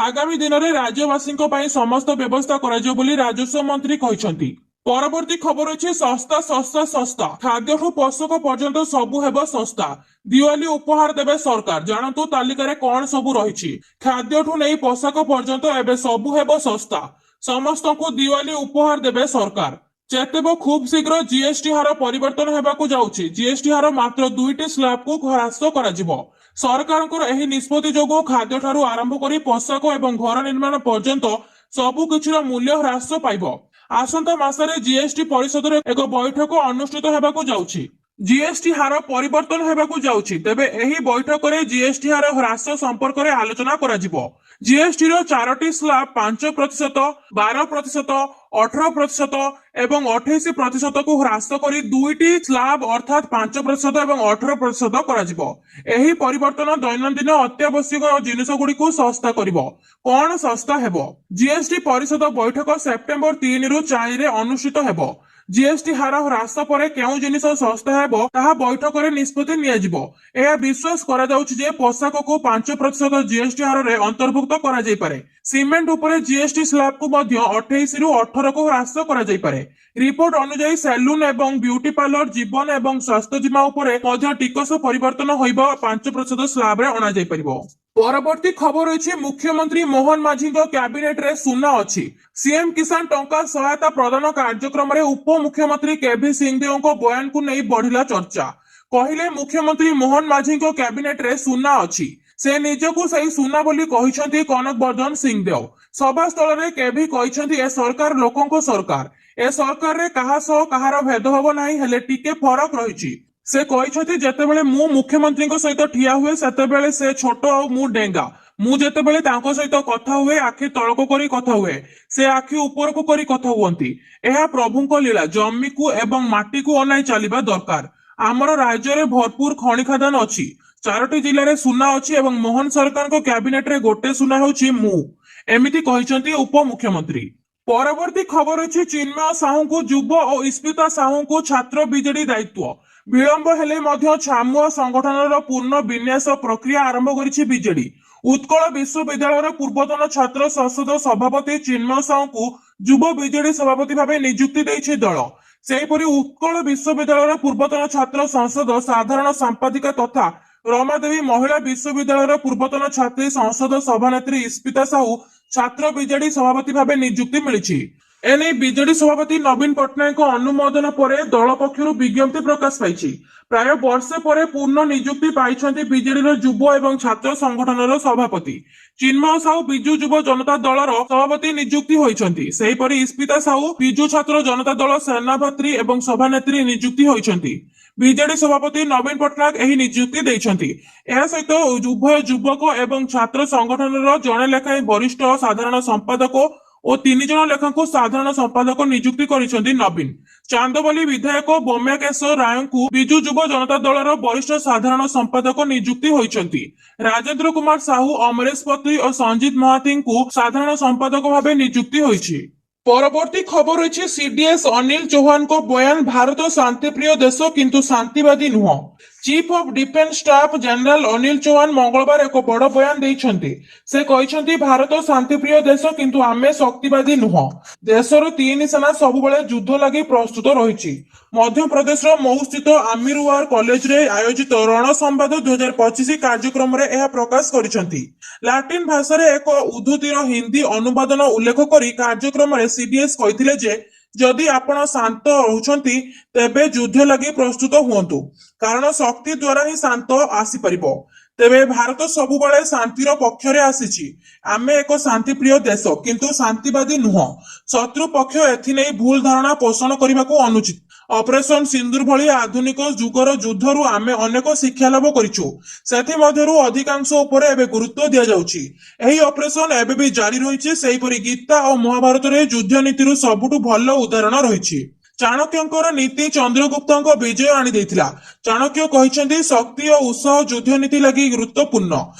ଆଗାମୀ ଦିନରେ ରାଜ୍ୟବାସୀଙ୍କ ପାଇଁ ସମସ୍ତ ବ୍ୟବସ୍ଥା କରାଯିବ ବୋଲି ରାଜସ୍ୱ ମନ୍ତ୍ରୀ କହିଛନ୍ତି। ପରବର୍ତ୍ତୀ ଖବର ଅଛି ଶସ୍ତା ଶସ୍ତା ଶସ୍ତା, ଖାଦ୍ୟଠୁ ପୋଷକ ପର୍ଯ୍ୟନ୍ତ ସବୁ ହେବ ଶସ୍ତା। ଦିୱାଲି ଉପହାର ଦେବେ ସରକାର, ଜାଣନ୍ତୁ ତାଲିକାରେ କଣ ସବୁ ରହିଛି। ଖାଦ୍ୟଠୁ ନେଇ ପୋଷାକ ପର୍ଯ୍ୟନ୍ତ ଏବେ ସବୁ ହେବ ଶସ୍ତା। ସମସ୍ତଙ୍କୁ ଦିୱାଲି ଉପହାର ଦେବେ ସରକାର। ଯେତେବ ଖୁବ୍ ଶୀଘ୍ର ଜିଏସଟି ହାର ପରିବର୍ତ୍ତନ ହେବାକୁ ଯାଉଛି। ଜିଏସଟି ହାର ମାତ୍ର 2ଟି ସ୍ଲାବକୁ ହ୍ରାସ କରାଯିବ। ସରକାରଙ୍କର ଏହି ନିଷ୍ପତ୍ତି ଯୋଗୁଁ ଖାଦ୍ୟଠାରୁ ଆରମ୍ଭ କରି ପୋଷାକ ଏବଂ ଘର ନିର୍ମାଣ ପର୍ଯ୍ୟନ୍ତ ସବୁକିଛିର ମୂଲ୍ୟ ହ୍ରାସ ପାଇବ। ଆସନ୍ତା ମାସରେ ଜିଏସଟି ପରିଷଦରେ ଏକ ବୈଠକ ଅନୁଷ୍ଠିତ ହେବାକୁ ଯାଉଛି। ଜିଏସଟି ହାର ପରିବର୍ତ୍ତନ ହେବାକୁ ଯାଉଛି। ତେବେ ଏହି ବୈଠକରେ ଜିଏସଟି ହାର ହ୍ରାସ ସମ୍ପର୍କରେ ଆଲୋଚନା କରାଯିବ। ଜିଏସଟିର 4ଟି ସ୍ଲାବ 5%, 12%, 18% ଏବଂ 28%କୁ ହ୍ରାସ କରି 2ଟି ସ୍ଲାବ ଅର୍ଥାତ୍ 5% ଏବଂ 18% କରାଯିବ। ଏହି ପରିବର୍ତ୍ତନ ଦୈନନ୍ଦିନ ଅତ୍ୟାବଶ୍ୟକ ଜିନିଷଗୁଡ଼ିକୁ ଶସ୍ତା କରିବ। କଣ ଶସ୍ତା ହେବ? ଜିଏସଟି ପରିଷଦ ବୈଠକ ସେପ୍ଟେମ୍ବର 3ରୁ 4ରେ ଅନୁଷ୍ଠିତ ହେବ। ଜିଏସଟି ହାର ହ୍ରାସ ପରେ କେଉଁ ଜିନିଷ ଶସ୍ତା ହେବ ତାହା ବୈଠକରେ ନିଷ୍ପତ୍ତି ନିଆଯିବ। ଏହା ବିଶ୍ୱାସ କରାଯାଉଛି ଯେ ପୋଷାକକୁ 5% ଜିଏସଟି ହାରରେ ଅନ୍ତର୍ଭୁକ୍ତ କରାଯାଇପାରେ। ସିମେଣ୍ଟ ଉପରେ ଜିଏସଟି ସ୍ଲାବକୁ ମଧ୍ୟ 28ରୁ 18କୁ ହ୍ରାସ କରାଯାଇପାରେ। ରିପୋର୍ଟ ଅନୁଯାୟୀ ସେଲୁନ ଏବଂ ବ୍ୟୁଟି ପାର୍ଲର, ଜୀବନ ଏବଂ ସ୍ୱାସ୍ଥ୍ୟ ବୀମା ଉପରେ ମଧ୍ୟ ଟିକସ ପରିବର୍ତ୍ତନ ହୋଇବା 5% ସ୍ଲାବରେ ଅଣାଯାଇପାରିବ। ପରବର୍ତ୍ତୀ ଖବର ରହିଛି ମୁଖ୍ୟମନ୍ତ୍ରୀ ମୋହନ ମାଝୀଙ୍କ କ୍ୟାବିନେଟରେ ସୁନା ଅଛି। ସିଏମ କିଷାନ ଟଙ୍କା ସହାୟତା ପ୍ରଦାନ କାର୍ଯ୍ୟକ୍ରମରେ ଉପମୁଖ୍ୟମନ୍ତ୍ରୀ କେଭି ସିଂହଦେଓଙ୍କ ବୟାନକୁ ନେଇ ବଢିଲା ଚର୍ଚ୍ଚା। କହିଲେ ମୁଖ୍ୟମନ୍ତ୍ରୀ ମୋହନ ମାଝୀଙ୍କ କ୍ୟାବିନେଟରେ ସୁନା ଅଛି। ସେ ନିଜକୁ ସେହି ସୁନା ବୋଲି କହିଛନ୍ତି କନକ ବର୍ଦ୍ଧନ ସିଂହଦେଓ। ସଭାସ୍ଥଳରେ କେଭି କହିଛନ୍ତି ଏ ସରକାର ଲୋକଙ୍କ ସରକାର। ଏ ସରକାରରେ କାହା ସହ କାହାର ଭେଦଭାବ ନାହିଁ, ହେଲେ ଟିକେ ଫରକ ରହିଛି। ସେ କହିଛନ୍ତି ଯେତେବେଳେ ମୁଁ ମୁଖ୍ୟମନ୍ତ୍ରୀଙ୍କ ସହିତ ଠିଆ ହୁଏ ସେତେବେଳେ ସେ ଛୋଟ ଆଉ ମୁଁ ଡେଙ୍ଗା। ମୁଁ ଯେତେବେଳେ ତାଙ୍କ ସହିତ କଥା ହୁଏ ଆଖି ତଳକୁ କରି କଥା ହୁଏ, ସେ ଆଖି ଉପରକୁ କରି କଥା ହୁଅନ୍ତି। ଏହା ପ୍ରଭୁଙ୍କ ଲୀଳା। ଜମିକୁ ଏବଂ ମାଟିକୁ ଅନାଇ ଚାଲିବା ଦରକାର। ଆମର ରାଜ୍ୟରେ ଭରପୁର ଖଣି ଖାଦାନ ଅଛି। 4ଟି ଜିଲ୍ଲାରେ ସୁନା ଅଛି ଏବଂ ମୋହନ ସରକାରଙ୍କ କ୍ୟାବିନେଟରେ ଗୋଟେ ସୁନା ହେଉଛି ମୁଁ। ଏମିତି କହିଛନ୍ତି ଉପମୁଖ୍ୟମନ୍ତ୍ରୀ। ପରବର୍ତ୍ତୀ ଖବର ଅଛି ଚିନ୍ମୟ ସାହୁଙ୍କୁ ଯୁବ ଓ ଇସ୍ପିତା ସାହୁଙ୍କୁ ଛାତ୍ର ବିଜେଡି ଦାୟିତ୍ୱ। ବିଳମ୍ବ ହେଲେ ମଧ୍ୟ ଛାମୁଆ ସଂଗଠନର ପୂର୍ଣ୍ଣ ବିନ୍ୟାସ ପ୍ରକ୍ରିୟା ଆରମ୍ଭ କରିଛି ବିଜେଡି। ଉତ୍କଳ ବିଶ୍ୱବିଦ୍ୟାଳୟର ପୂର୍ବତନ ଛାତ୍ର ସଂସଦ ସଭାପତି ଚିନ୍ମୟ ସାହୁଙ୍କୁ ଯୁବ ବିଜେଡି ସଭାପତି ଭାବେ ନିଯୁକ୍ତି ଦେଇଛି ଦଳ। ସେହିପରି ଉତ୍କଳ ବିଶ୍ୱବିଦ୍ୟାଳୟର ପୂର୍ବତନ ଛାତ୍ର ସଂସଦ ସାଧାରଣ ସମ୍ପାଦିକା ତଥା ରମାଦେବୀ ମହିଳା ବିଶ୍ୱବିଦ୍ୟାଳୟର ପୂର୍ବତନ ଛାତ୍ରୀ ସଂସଦ ସଭାନେତ୍ରୀ ଇସ୍ପିତା ସାହୁ ଛାତ୍ର ବିଜେଡି ସଭାପତି ଭାବେ ନିଯୁକ୍ତି ମିଳିଛି। ଏନେଇ ବିଜେଡି ସଭାପତି ନବୀନ ପଟ୍ଟନାୟକଙ୍କ ଅନୁମୋଦନ ପରେ ଦଳ ପକ୍ଷରୁ ବିଜ୍ଞପ୍ତି ପ୍ରକାଶ ପାଇଛି। ପ୍ରାୟ ବର୍ଷେ ପରେ ପୂର୍ଣ୍ଣ ନିଯୁକ୍ତି ପାଇଛନ୍ତି ବିଜେଡିର ଯୁବ ଏବଂ ଛାତ୍ର ସଂଗଠନର ସଭାପତି। ଚିନ୍ମୟ ସାହୁ ବିଜୁ ଯୁବ ଜନତା ଦଳର ସଭାପତି ନିଯୁକ୍ତି ହୋଇଛନ୍ତି। ସେହିପରି ଇସ୍ପିତା ସାହୁ ବିଜୁ ଛାତ୍ର ଜନତା ଦଳ ସେନାଭାତ୍ରୀ ଏବଂ ସଭାନେତ୍ରୀ ନିଯୁକ୍ତି ହୋଇଛନ୍ତି। ବିଜେଡି ସଭାପତି ନବୀନ ପଟ୍ଟନାୟକ ଏହି ନିଯୁକ୍ତି ଦେଇଛନ୍ତି। ଏହା ସହିତ ଉଭୟ ଯୁବକ ଏବଂ ଛାତ୍ର ସଂଗଠନର ଜଣେ ଲେଖାଏଁ ବରିଷ୍ଠ ସାଧାରଣ ସମ୍ପାଦକ ଓ 3 ଜଣ ଲେଖାଙ୍କୁ ସାଧାରଣ ସମ୍ପାଦକ ନିଯୁକ୍ତି କରିଛନ୍ତି ନବୀନ। ଚାନ୍ଦବାଲି ବିଧାୟକ ବୌମ୍ୟାକେଶର ରାୟଙ୍କୁ ବିଜୁ ଯୁବ ଜନତା ଦଳର ବରିଷ୍ଠ ସାଧାରଣ ସମ୍ପାଦକ ନିଯୁକ୍ତି ହୋଇଛନ୍ତି। ରାଜେନ୍ଦ୍ର କୁମାର ସାହୁ, ଅମରେଶ ପତ୍ରୀ ଓ ସଞ୍ଜିତ ମହାନ୍ତିଙ୍କୁ ସାଧାରଣ ସମ୍ପାଦକ ଭାବେ ନିଯୁକ୍ତି ହୋଇଛି। ପରବର୍ତ୍ତୀ ଖବର ରହିଛି ସିଡିଏସ୍ ଅନିଲ ଚୌହାନଙ୍କ ବୟାନ ଭାରତ ଶାନ୍ତିପ୍ରିୟ ଦେଶ କିନ୍ତୁ ଶାନ୍ତିବାଦୀ ନୁହଁ। Chief of defence staff general Anil Chauhan ମଙ୍ଗଳବାର ଏକ ବଡ଼ ବୟାନ ଦେଇଛନ୍ତି। ସେ କହିଛନ୍ତି ଭାରତ ଶାନ୍ତିପ୍ରିୟ ଦେଶ କିନ୍ତୁ ଆମେ ଶକ୍ତିବାଦୀ ନୁହଁ। ଦେଶର 3 ସେନା ସବୁବେଳେ ଯୁଦ୍ଧ ଲାଗି ପ୍ରସ୍ତୁତ ରହିଛି। ମଧ୍ୟପ୍ରଦେଶର ମଉସ୍ଥିତ ଆମିରୱାର କଲେଜରେ ଆୟୋଜିତ ରଣ ସମ୍ବାଦ 2025 କାର୍ଯ୍ୟକ୍ରମରେ ଏହା ପ୍ରକାଶ କରିଛନ୍ତି। ଲାଟିନ ଭାଷାରେ ଏକ ଉଦ୍ଧୃତିର ହିନ୍ଦୀ ଅନୁବାଦନ ଉଲ୍ଲେଖ କରି କାର୍ଯ୍ୟକ୍ରମରେ ସିଡିଏସ୍ କହିଥିଲେ ଯେ ଯଦି ଆପଣ ଶାନ୍ତ ରହୁଛନ୍ତି ତେବେ ଯୁଦ୍ଧ ଲାଗି ପ୍ରସ୍ତୁତ ହୁଅନ୍ତୁ, କାରଣ ଶକ୍ତି ଦ୍ୱାରା ହିଁ ଶାନ୍ତ ଆସିପାରିବ। ତେବେ ଭାରତ ସବୁବେଳେ ଶାନ୍ତିର ପକ୍ଷରେ ଆସିଛି। ଆମେ ଏକ ଶାନ୍ତିପ୍ରିୟ ଦେଶ କିନ୍ତୁ ଶାନ୍ତିବାଦୀ ନୁହଁ। ଶତ୍ରୁ ପକ୍ଷ ଏଥିନେଇ ଭୁଲ ଧାରଣା ପୋଷଣ କରିବାକୁ ଅନୁଚିତ। ଅପରେସନ ସିନ୍ଦୁର ଭଳି ଆଧୁନିକ ଯୁଗର ଯୁଦ୍ଧରୁ ଆମେ ଅନେକ ଶିକ୍ଷା ଲାଭ କରିଛୁ। ସେଥିମଧ୍ୟରୁ ଅଧିକାଂଶ ଉପରେ ଏବେ ଗୁରୁତ୍ୱ ଦିଆଯାଉଛି। ଏହି ଅପରେସନ ଏବେ ବି ଜାରି ରହିଛି। ସେହିପରି ଗୀତା ଓ ମହାଭାରତରେ ଯୁଦ୍ଧ ନୀତିରୁ ସବୁଠୁ ଭଲ ଉଦାହରଣ ରହିଛି। ଚାଣକ୍ୟଙ୍କର ନୀତି ଚନ୍ଦ୍ରଗୁପ୍ତଙ୍କ ବିଜୟ ଆଣିଦେଇଥିଲା। ଚାଣକ୍ୟ କହିଛନ୍ତି ଶକ୍ତି ଓ ଉତ୍ସାହ ଯୁଦ୍ଧ ନୀତି ଲାଗି ଗୁରୁତ୍ୱପୂର୍ଣ୍ଣ।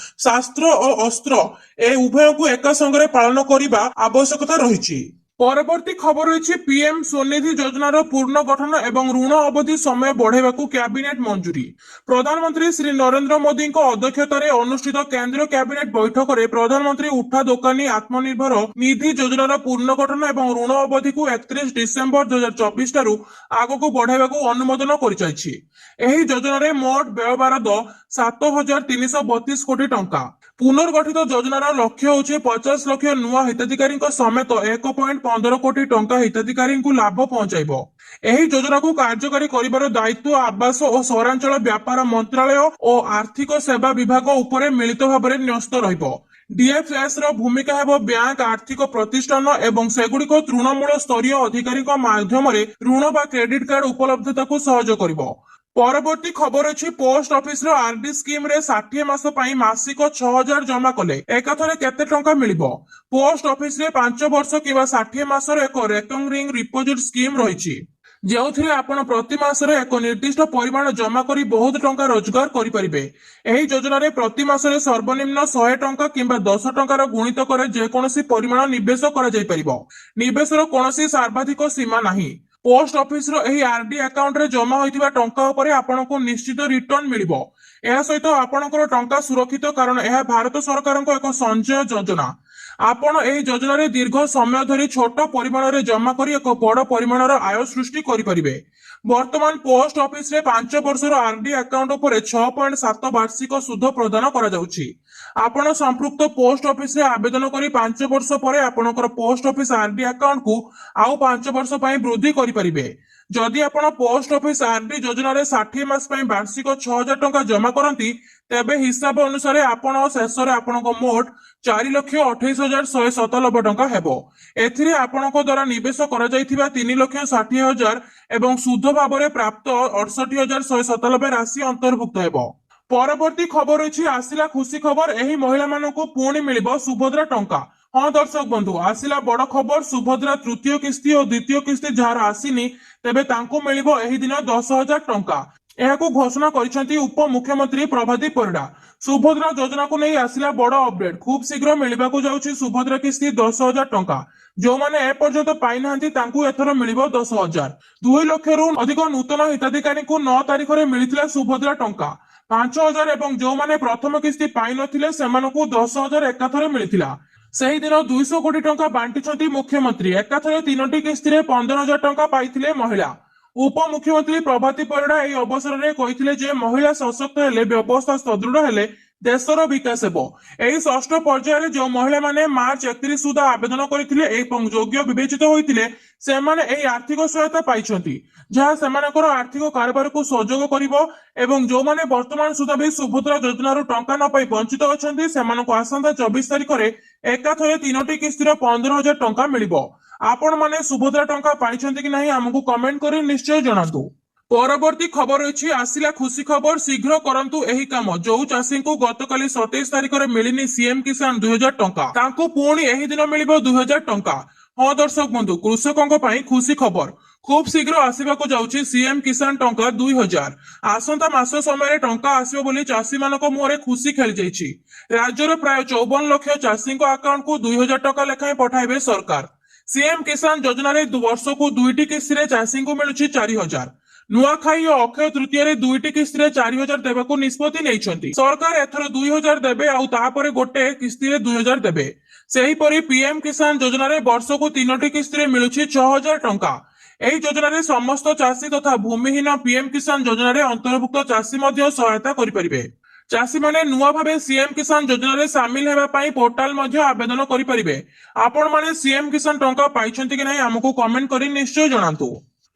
ଶାସ୍ତ୍ର ଓ ଅସ୍ତ୍ର ଏ ଉଭୟକୁ ଏକା ସଙ୍ଗରେ ପାଳନ କରିବା ଆବଶ୍ୟକତା ରହିଛି। ପରବର୍ତ୍ତୀ ଖବର ରହିଛି ପିଏମ ସ୍ୱନିଧି ଯୋଜନାର ପୂର୍ଣ୍ଣ ଗଠନ ଏବଂ ଋଣ ଅବଧି ସମୟ ବଢାଇବାକୁ କ୍ୟାବିନେଟ ମଞ୍ଜୁରୀ। ପ୍ରଧାନମନ୍ତ୍ରୀ ଶ୍ରୀ ନରେନ୍ଦ୍ର ମୋଦିଙ୍କ ଅଧ୍ୟକ୍ଷତାରେ ଅନୁଷ୍ଠିତ କେନ୍ଦ୍ର କ୍ୟାବିନେଟ ବୈଠକରେ ପ୍ରଧାନମନ୍ତ୍ରୀ ଉଠା ଦୋକାନୀ ଆତ୍ମନିର୍ଭର ନିଧି ଯୋଜନାର ପୂର୍ଣ୍ଣ ଗଠନ ଏବଂ ଋଣ ଅବଧିକୁ 31 ଡିସେମ୍ବର 2024 ଠାରୁ ଆଗକୁ ବଢାଇବାକୁ ଅନୁମୋଦନ କରିଯାଇଛି। ଏହି ଯୋଜନାରେ ମୋଟ ବ୍ୟୟବରାଦ 7,332 କୋଟି ଟଙ୍କା। पुनर्गठित योजनार लक्ष्य होची 50 लक्ष नुआ हिताधिकारी समेत 1.15 कोटी टंका हिताधिकारी लाभ पहुंचाइब। ଏହି ଯୋଜନାକୁ କାର୍ଯ୍ୟକାରୀ କରିବାର ଦାୟିତ୍ୱ ଆବାସ ଓ ସହରାଞ୍ଚଳ ବ୍ୟାପାର ମନ୍ତ୍ରାଳୟ ଓ ଆର୍ଥିକ ସେବା ବିଭାଗ ଉପରେ ମିଳିତ ଭାବରେ ନ୍ୟସ୍ତ ରହିବ। ଡିଏଫ୍ଏସ୍ ର ଭୂମିକା ହେବ ବ୍ୟାଙ୍କ ଆର୍ଥିକ ପ୍ରତିଷ୍ଠାନ ଏବଂ ସେଗୁଡ଼ିକ ତୃଣମୂଳ ସ୍ତରୀୟ ଅଧିକାରୀଙ୍କ ମାଧ୍ୟମରେ ଋଣ ବା କ୍ରେଡିଟ୍ କାର୍ଡ ଉପଲବ୍ଧତାକୁ ସହଜ କରିବ। ପରବର୍ତ୍ତୀ ଖବର ଅଛି ପୋଷ୍ଟ ଅଫିସର ଆରଡି ସ୍କିମରେ 60 ମାସ ପାଇଁ ମାସିକ 6000 ଜମା କଲେ ଏକାଥରେ କେତେ ଟଙ୍କା ମିଳିବ? ପୋଷ୍ଟ ଅଫିସରେ 5 ବର୍ଷ କିମ୍ବା 60 ମାସର ଏକ ରେକରିଂ ଡିପୋଜିଟ୍ ସ୍କିମ୍ ରହିଛି, ଯେଉଁଥିରେ ଆପଣ ପ୍ରତି ମାସରେ ଏକ ନିର୍ଦ୍ଦିଷ୍ଟ ପରିମାଣ ଜମା କରି ବହୁତ ଟଙ୍କା ରୋଜଗାର କରିପାରିବେ। ଏହି ଯୋଜନାରେ ପ୍ରତି ମାସରେ ସର୍ବନିମ୍ନ 100 ଟଙ୍କା କିମ୍ବା 10 ଟଙ୍କାର ଗୁଣିତକରେ ଯେକୌଣସି ପରିମାଣ ନିବେଶ କରାଯାଇପାରିବ। ନିବେଶର କୌଣସି ସର୍ବାଧିକ ସୀମା ନାହିଁ। ପୋଷ୍ଟ ଅଫିସର ଏହି ଆରଡି ଆକାଉଣ୍ଟରେ ଜମା ହୋଇଥିବା ଟଙ୍କା ଉପରେ ଆପଣଙ୍କୁ ନିଶ୍ଚିତ ରିଟର୍ଣ୍ଣ ମିଳିବ। ଏହା ସହିତ ଆପଣଙ୍କର ଟଙ୍କା ସୁରକ୍ଷିତ, କାରଣ ଏହା ଭାରତ ସରକାରଙ୍କ ଏକ ସଞ୍ଚୟ ଯୋଜନା। ଆପଣ ଏହି ଯୋଜନାରେ ଦୀର୍ଘ ସମୟ ଧରି ଛୋଟ ପରିମାଣରେ ଜମା କରି ଏକ ବଡ଼ ପରିମାଣର ଆୟ ସୃଷ୍ଟି କରିପାରିବେ। ବର୍ତ୍ତମାନ ପୋଷ୍ଟ ଅଫିସରେ 5 ବର୍ଷର ଆରଡି ଆକାଉଣ୍ଟ ଉପରେ 6.7 ବାର୍ଷିକ ସୁଧ ପ୍ରଦାନ କରାଯାଉଛି। ଆପଣ ସମ୍ପୃକ୍ତ ପୋଷ୍ଟ ଅଫିସରେ ଆବେଦନ କରି 5 ବର୍ଷ ପରେ ଆପଣଙ୍କର ପୋଷ୍ଟ ଅଫିସ ଆରଡି ଆକାଉଣ୍ଟକୁ ଆଉ 5 ବର୍ଷ ପାଇଁ ବୃଦ୍ଧି କରିପାରିବେ। ଯଦି ଆପଣ ପୋଷ୍ଟ ଅଫିସ ଆରଡି ଯୋଜନାରେ 60 ମାସ ପାଇଁ ବାର୍ଷିକ 6000 ଟଙ୍କା ଜମା କରନ୍ତି, ତେବେ ହିସାବ ଅନୁସାରେ ଆପଣ ଶେଷରେ ଆପଣଙ୍କ ମୋଟ 4,28,197 ଟଙ୍କା ହେବ। ଏଥିରେ ଆପଣଙ୍କ ଦ୍ୱାରା ନିବେଶ କରାଯାଇଥିବା 3,60,000 ଏବଂ ସୁଧ ଭାବରେ ପ୍ରାପ୍ତ 68,197 ରାଶି ଅନ୍ତର୍ଭୁକ୍ତ ହେବ। ପରବର୍ତ୍ତୀ ଖବର ଅଛି ଆସିଲା ଖୁସି ଖବର, ଏହି ମହିଳାମାନଙ୍କୁ ପୁଣି ମିଳିବ ସୁଭଦ୍ରା ଟଙ୍କା। ହଁ ଦର୍ଶକ ବନ୍ଧୁ, ଆସିଲା ବଡ ଖବର, ସୁଭଦ୍ରା ତୃତୀୟ କିସ୍ତି ଓ ଦ୍ୱିତୀୟ କିସ୍ତି ଯାହାର ଆସିନି, ତେବେ ତାଙ୍କୁ ମିଳିବ ଏହି ଦିନ 10,000 ଟଙ୍କା। ଏହାକୁ ଘୋଷଣା କରିଛନ୍ତି ଉପମୁଖ୍ୟମନ୍ତ୍ରୀ ପ୍ରଭାତୀ ପରିଡା। ସୁଭଦ୍ରା ଯୋଜନାକୁ ନେଇ ଆସିଲା ବଡ ଅପଡେଟ୍, ଖୁବ୍ ଶୀଘ୍ର ମିଳିବାକୁ ଯାଉଛି ସୁଭଦ୍ରା କିସ୍ତି 10,000 ଟଙ୍କା। ଯେଉଁମାନେ ଏପର୍ଯ୍ୟନ୍ତ ପାଇନାହାନ୍ତି ତାଙ୍କୁ ଏଥର ମିଳିବ 10,000। 2 ଲକ୍ଷରୁ ଅଧିକ ନୂତନ ହିତାଧିକାରୀଙ୍କୁ 9 ତାରିଖରେ ମିଳିଥିଲା ସୁଭଦ୍ରା ଟଙ୍କା 5,000 ଏବଂ ଯେଉଁମାନେ ପ୍ରଥମ କିସ୍ତି ପାଇନଥିଲେ ସେମାନଙ୍କୁ 10,000 ଏକାଥରେ ମିଳିଥିଲା। ସେହିଦିନ 200 କୋଟି ଟଙ୍କା ବାଣ୍ଟିଛନ୍ତି ମୁଖ୍ୟମନ୍ତ୍ରୀ। ଏକାଥରେ 3ଟି କିସ୍ତିରେ 15,000 ଟଙ୍କା ପାଇଥିଲେ ମହିଳା। ଉପମୁଖ୍ୟମନ୍ତ୍ରୀ ପ୍ରଭାତୀ ପରିଡା ଏହି ଅବସରରେ କହିଥିଲେ ଯେ ମହିଳା ସଶକ୍ତ ହେଲେ, ବ୍ୟବସ୍ଥା ସୁଦୃଢ ହେଲେ ଦେଶର ବିକାଶ ହେବ। ଏହି ଷଷ୍ଠ ପର୍ଯ୍ୟାୟରେ ଯେଉଁ ମହିଳାମାନେ ମାର୍ଚ୍ଚ 31 ସୁଦ୍ଧା ଆବେଦନ କରିଥିଲେ ଏବଂ ଯୋଗ୍ୟ ବିବେଚିତ ହୋଇଥିଲେ, ସେମାନେ ଏହି ଆର୍ଥିକ ସହାୟତା ପାଇଛନ୍ତି, ଯାହା ସେମାନଙ୍କର ଆର୍ଥିକ କାରବାରକୁ ସହଯୋଗ କରିବ। ଏବଂ ଯେଉଁମାନେ ବର୍ତ୍ତମାନ ସୁଦ୍ଧା ବି ସୁଭଦ୍ରା ଯୋଜନାରୁ ଟଙ୍କା ନ ପାଇ ବଞ୍ଚିତ ଅଛନ୍ତି, ସେମାନଙ୍କୁ ଆସନ୍ତା 24 ତାରିଖରେ ଏକାଥରେ 3ଟି କିସ୍ତିର 15,000 ଟଙ୍କା ମିଳିବ। ଆପଣମାନେ ସୁଭଦ୍ରା ଟଙ୍କା ପାଇଛନ୍ତି କି ନାହିଁ ଆମକୁ କମେଣ୍ଟ କରି ନିଶ୍ଚୟ ଜଣାନ୍ତୁ। ପରବର୍ତ୍ତୀ ଖବର ଅଛି ଆସିଲା ଖୁସି ଖବର, ଶୀଘ୍ର କରନ୍ତୁ ଏହି କାମ। ଯୋଉ ଚାଷୀଙ୍କୁ ଗତକାଲି 27 ତାରିଖରେ ମିଳିନି ସିଏମ କିଷାନ 2,000 ଟଙ୍କା, ତାଙ୍କୁ ପୁଣି ଏହି ଦିନ ମିଳିବ 2,000 ଟଙ୍କା। ହଁ ଦର୍ଶକ ବନ୍ଧୁ, କୃଷକଙ୍କ ପାଇଁ ଖୁସି ଖବର, ଖୁବ୍ ଶୀଘ୍ର ଆସିବାକୁ ଯାଉଛି ସିଏମ କିଷାନ ଟଙ୍କା 2,000। ଆସନ୍ତା ମାସ ସମୟରେ ଟଙ୍କା ଆସିବ ବୋଲି ଚାଷୀମାନଙ୍କ ମୁହଁରେ ଖୁସି ଖେଳିଯାଇଛି। ରାଜ୍ୟର ପ୍ରାୟ 54 ଲକ୍ଷ ଚାଷୀଙ୍କ ଆକାଉଣ୍ଟକୁ 2,000 ଟଙ୍କା ଲେଖାଏଁ ପଠାଇବେ ସରକାର। ସିଏମ କିଷାନ ଯୋଜନାରେ ବର୍ଷକୁ 2ଟି କିସ୍ତିରେ ଚାଷୀଙ୍କୁ ମିଳୁଛି 4,000। ନୂଆଖାଇ ଓ ଅକ୍ଷୟ ତୃତୀୟରେ 2ଟି କିସ୍ତିରେ 4,000 ଦେବାକୁ ନିଷ୍ପତ୍ତି ନେଇଛନ୍ତି ସରକାର। ଏଥର 2,000 ଦେବେ ଆଉ ତାପରେ ଗୋଟେ କିସ୍ତିରେ 2,000 ଦେବେ। ସେହିପରି ପିଏମ କିଷାନ ଯୋଜନାରେ ବର୍ଷକୁ 3ଟି କିସ୍ତିରେ ମିଳୁଛି 6,000 ଟଙ୍କା। ଏହି ଯୋଜନାରେ ସମସ୍ତ ଚାଷୀ ତଥା ଭୂମିହୀନ ପିଏମ କିଷାନ ଯୋଜନାରେ ଅନ୍ତର୍ଭୁକ୍ତ ଚାଷୀ ମଧ୍ୟ ସହାୟତା କରିପାରିବେ। ଚାଷୀମାନେ ନୂଆ ଭାବେ ସିଏମ କିଷାନ ଯୋଜନାରେ ସାମିଲ ହେବା ପାଇଁ ପୋର୍ଟାଲ ମଧ୍ୟ ଆବେଦନ କରିପାରିବେ। ଆପଣମାନେ ସିଏମ କିଷାନ ଟଙ୍କା ପାଇଛନ୍ତି କି ନାହିଁ ଆମକୁ କମେଣ୍ଟ କରି ନିଶ୍ଚୟ ଜଣାନ୍ତୁ।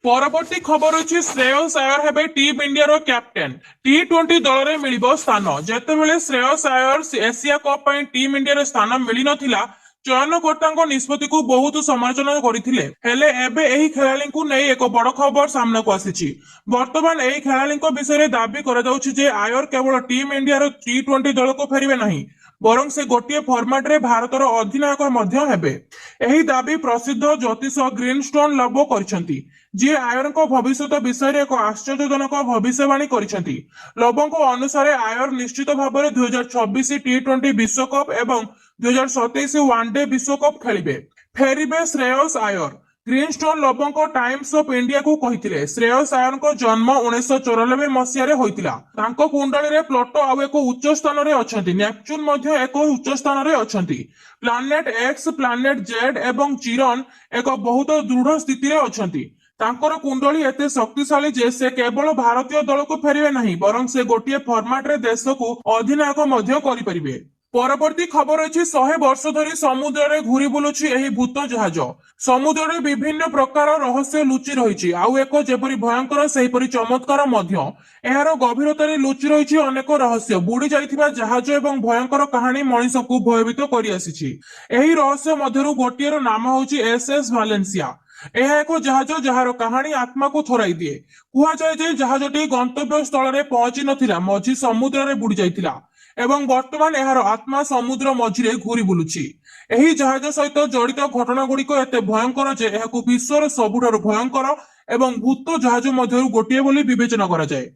ପରବର୍ତ୍ତୀ ଖବର ଅଛି ଶ୍ରେୟସ ଆୟର ହେବେ ଟିମ୍ ଇଣ୍ଡିଆର କ୍ୟାପ୍ଟେନ। T20 ଦଳରେ ମିଳିବ ସ୍ଥାନ। ଯେତେବେଳେ ଶ୍ରେୟସ ଆୟର ଏସିଆ କପ୍ ପାଇଁ ଟିମ୍ ଇଣ୍ଡିଆରେ ସ୍ଥାନ ମିଳିନଥିଲା, ଚୟନକର୍ତ୍ତାଙ୍କ ନିଷ୍ପତ୍ତିକୁ ବହୁତ ସମାଲୋଚନା କରିଥିଲେ। ହେଲେ ଏବେ ଏହି ଖେଳାଳିଙ୍କୁ ନେଇ ଏକ ବଡ ଖବର ସାମ୍ନାକୁ ଆସିଛି। ବର୍ତ୍ତମାନ ଏହି ଖେଳାଳିଙ୍କ ବିଷୟରେ ଦାବି କରାଯାଉଛି ଯେ ଆୟର କେବଳ ଟିମ୍ ଇଣ୍ଡିଆର T20 ଦଳକୁ ଫେରିବେ ନାହିଁ, ବରଂ ସେ ଗୋଟିଏ ଫର୍ମାଟରେ ଭାରତର ଅଧିନାୟକ ମଧ୍ୟ ହେବେ। ଏହି ଦାବି ପ୍ରସିଦ୍ଧ ଜ୍ୟୋତିଷ ଗ୍ରୀନଷ୍ଟୋନ ଲବ କରିଛନ୍ତି, ଯିଏ ଆୟରଙ୍କ ଭବିଷ୍ୟତ ବିଷୟରେ ଏକ ଆଶ୍ଚର୍ଯ୍ୟଜନକ ଭବିଷ୍ୟବାଣୀ କରିଛନ୍ତି। ଲବଙ୍କ ଅନୁସାରେ ଆୟର ନିଶ୍ଚିତ ଭାବରେ 2026 T20 ବିଶ୍ୱକପ୍ ଏବଂ 2027 ୱାନଡେ ବିଶ୍ୱକପ୍ ଖେଳିବେ। ଫେରିବେ ଶ୍ରେୟସ ଆୟର। ଗ୍ରୀନଷ୍ଟୋନ ଲବଙ୍କ ଟାଇମ୍ସ ଅଫ ଇଣ୍ଡିଆକୁ କହିଥିଲେ, ଶ୍ରେୟସ ଆୟରଙ୍କ ଜନ୍ମ 1994 ମସିହାରେ ହୋଇଥିଲା। ତାଙ୍କ କୁଣ୍ଡଳୀରେ ପ୍ଲୁଟୋ ଆଉ ଏକ ଉଚ୍ଚ ସ୍ଥାନରେ ଅଛନ୍ତି, ନେପଚୁନ ମଧ୍ୟ ଏକ ଉଚ୍ଚ ସ୍ଥାନରେ ଅଛନ୍ତି। ପ୍ଲାନେଟ ଏକ୍ସ, ପ୍ଲାନେଟ ଜେଡ୍ ଏବଂ ଚିରନ ଏକ ବହୁତ ଦୃଢ ସ୍ଥିତିରେ ଅଛନ୍ତି। ତାଙ୍କର କୁଣ୍ଡଳୀ ଏତେ ଶକ୍ତିଶାଳୀ ଯେ ସେ କେବଳ ଭାରତୀୟ ଦଳକୁ ଫେରିବେ ନାହିଁ, ବରଂ ସେ ଗୋଟିଏ ଫର୍ମାଟରେ ଦେଶକୁ ଅଧିନାୟକ ମଧ୍ୟ କରିପାରିବେ। ପରବର୍ତ୍ତୀ ଖବର ଅଛି 100 ବର୍ଷ ଧରି ସମୁଦ୍ରରେ ଘୁରି ବୁଲୁଛି ଏହି ଭୂତ ଜାହାଜ। ସମୁଦ୍ରରେ ବିଭିନ୍ନ ପ୍ରକାର ରହସ୍ୟ ଲୁଚି ରହିଛି, ଆଉ ଏକ ଯେପରି ଭୟଙ୍କର ସେହିପରି ଚମତ୍କାର ମଧ୍ୟ। ଏହାର ଗଭୀରତାରେ ଲୁଚି ରହିଛି ଅନେକ ରହସ୍ୟ। ବୁଡି ଯାଇଥିବା ଜାହାଜ ଏବଂ ଭୟଙ୍କର କାହାଣୀ ମଣିଷକୁ ଭୟଭୀତ କରି ଆସିଛି। ଏହି ରହସ୍ୟ ମଧ୍ୟରୁ ଗୋଟିଏର ନାମ ହେଉଛି SS ଭାଲେନ୍ସିଆ। ଏହା ଏକ ଜାହାଜ ଯାହାର କାହାଣୀ ଆତ୍ମାକୁ ଥରାଇ ଦିଏ। କୁହାଯାଏ ଯେ ଜାହାଜଟି ଗନ୍ତବ୍ୟ ସ୍ଥଳରେ ପହଞ୍ଚି ନଥିଲା, ମଝି ସମୁଦ୍ରରେ ବୁଡି ଯାଇଥିଲା ଏବଂ ବର୍ତ୍ତମାନ ଏହାର ଆତ୍ମା ସମୁଦ୍ର ମଝିରେ ଘୁରି ବୁଲୁଛି। ଏହି ଜାହାଜ ସହିତ ଜଡିତ ଘଟଣା ଗୁଡିକ ଏତେ ଭୟଙ୍କର ଯେ ଏହାକୁ ବିଶ୍ୱର ସବୁଠାରୁ ଭୟଙ୍କର ଏବଂ ଭୂତ ଜାହାଜ ମଧ୍ୟରୁ ଗୋଟିଏ ବୋଲି ବିବେଚନା କରାଯାଏ।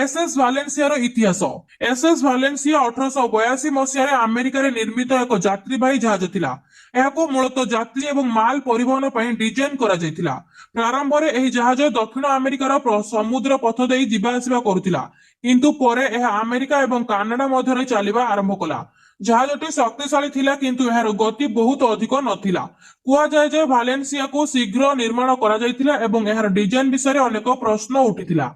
SS ଭାଲେନ୍ସିଆର ଇତିହାସ। SS ଭାଲେନ୍ସିଆ 1882 ମସିହାରେ ଆମେରିକାରେ ନିର୍ମିତ ଏକ ଯାତ୍ରୀବାହୀ ଜାହାଜ ଥିଲା। ଏହାକୁ ମୂଳତଃ ଯାତ୍ରୀ ଏବଂ ମାଲ ପରିବହନ ପାଇଁ ଡିଜାଇନ କରାଯାଇଥିଲା। ପ୍ରାରମ୍ଭରେ ଏହି ଜାହାଜ ଦକ୍ଷିଣ ଆମେରିକାର ସମୁଦ୍ର ପଥ ଦେଇ ଯିବା ଆସିବା କରୁଥିଲା, କିନ୍ତୁ ପରେ ଏହା ଆମେରିକା ଏବଂ କାନାଡା ମଧ୍ୟରେ ଚାଲିବା ଆରମ୍ଭ କଲା। ଜାହାଜଟି ଶକ୍ତିଶାଳୀ ଥିଲା, କିନ୍ତୁ ଏହାର ଗତି ବହୁତ ଅଧିକ ନଥିଲା। କୁହାଯାଏ ଯେ ଭାଲେନ୍ସିଆକୁ ଶୀଘ୍ର ନିର୍ମାଣ କରାଯାଇଥିଲା ଏବଂ ଏହାର ଡିଜାଇନ ବିଷୟରେ ଅନେକ ପ୍ରଶ୍ନ ଉଠିଥିଲା।